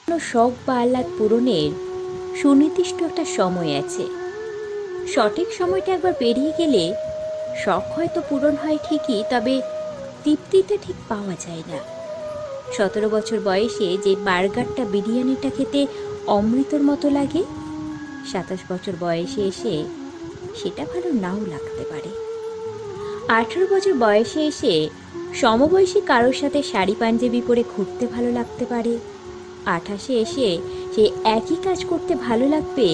শখ বা আহ্লাদ পূরণের সুনির্দিষ্ট একটা সময় আছে। সঠিক সময়টা একবার পেরিয়ে গেলে শখ হয়তো পূরণ হয় ঠিকই, তবে তৃপ্তিটা ঠিক পাওয়া যায় না। 17 বছর বয়সে যে বার্গারটা বিরিয়ানিটা খেতে অমৃতর মতো লাগে, 27 বছর বয়সে এসে সেটা ভালো নাও লাগতে পারে। 18 বছর বয়সে এসে সমবয়সী কারোর সাথে শাড়ি পাঞ্জাবি পরে ঘুরতে ভালো লাগতে পারে। 28-এ এসে সে একই কাজ করতে ভালো লাগবে,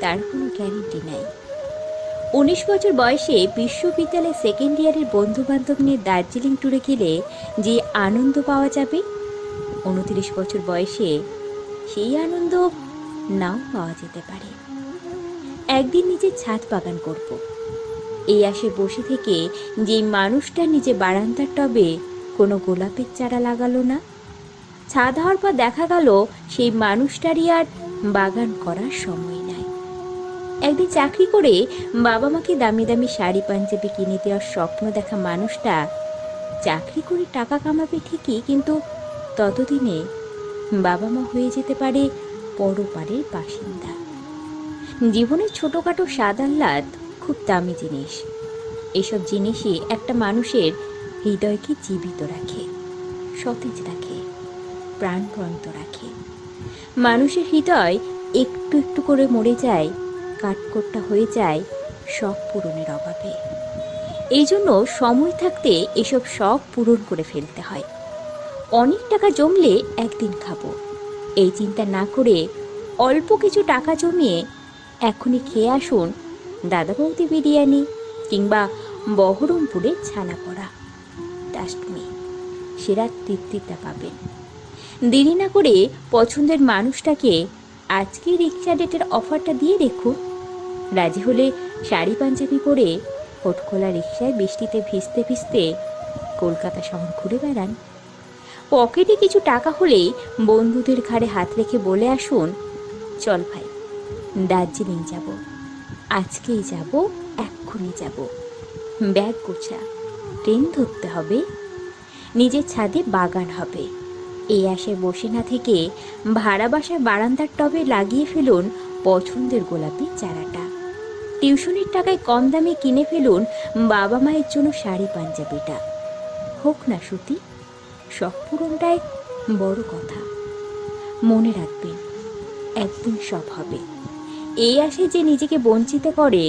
তার কোনো গ্যারেন্টি নাই। 19 বছর বয়সে বিশ্ববিদ্যালয়ে সেকেন্ড ইয়ারের বন্ধু বান্ধব নিয়ে দার্জিলিং ট্যুরে গেলে যে আনন্দ পাওয়া যাবে, 29 বছর বয়সে সেই আনন্দ নাও পাওয়া যেতে পারে। একদিন নিজের ছাদ বাগান করব, এই আশে বসে থেকে যে মানুষটা নিজে বারান্দার টবে কোনো গোলাপের চারা লাগালো না, ছাদ হওয়ার পর দেখা গেল সেই মানুষটারই আর বাগান করার সময় নাই। একদিন চাকরি করে বাবা মাকে দামি দামি শাড়ি পাঞ্জাবি কিনে দেওয়ার স্বপ্ন দেখা মানুষটা চাকরি করে টাকা কামাবে ঠিকই, কিন্তু ততদিনে বাবা মা হয়ে যেতে পারে পরপারের বাসিন্দা। জীবনের ছোটোখাটো স্বাদ আহ্লাদ খুব দামি জিনিস। এসব জিনিসই একটা মানুষের হৃদয়কে জীবিত রাখে, সতেজ রাখে, প্রাণবন্ত রাখে। মানুষের হৃদয় একটু একটু করে মরে যায়, কাঠকোট্টা হয়ে যায় শখ পূরণের অভাবে। এই জন্য সময় থাকতে এসব শখ পূরণ করে ফেলতে হয়। অনেক টাকা জমলে একদিন খাবো, এই চিন্তা না করে অল্প কিছু টাকা জমিয়ে এখনই খেয়ে আসুন দাদা বৌদি বিরিয়ানি কিংবা বহরমপুরে ছানা পড়া। ট্রাস্ট মি, সেরা তৃপ্তিটা পাবেন। দেরি না করে পছন্দের মানুষটাকে আজকে রিক্সা ডেটের অফারটা দিয়ে দেখুন। রাজি হলে শাড়ি পাঞ্জাবি পরে কোটখোলা রিক্সায় বৃষ্টিতে ভিজতে ভিজতে কলকাতা শহর ঘুরে বেড়ান। পকেটে কিছু টাকা হলেই বন্ধুদের ঘাড়ে হাত রেখে বলে আসুন, চল ভাই দার্জিলিং যাব, আজকেই যাব, এক্ষুনি যাব। ব্যাগ গোছা, ট্রেন ধরতে হবে, নিজের ছাদে বাগান হবে। এই আশায় বসে না থেকে ভাড়া বাসার বারান্দার টবে লাগিয়ে ফেলুন পছন্দের গোলাপি চারাটা। টিউশনির টাকায় কম দামে কিনে ফেলুন বাবা মায়ের জন্য শাড়ি পাঞ্জাবিটা। হোক না সুতি, শখ পূরণটাই বড় কথা। মনে রাখবেন, একদিন সব হবে। এই আশায় যে নিজেকে বঞ্চিত করে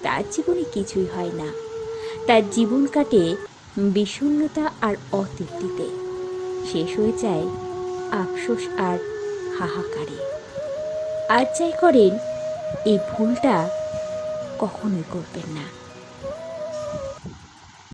তার জীবনে কিছুই হয় না। তার জীবন কাটে বিষণ্ণতা আর অতৃপ্তিতে, শেষ হয়ে যায় আফসোস আর হাহাকারে। আর যাই করেন, এই ভুলটা কখনোই করবেন না।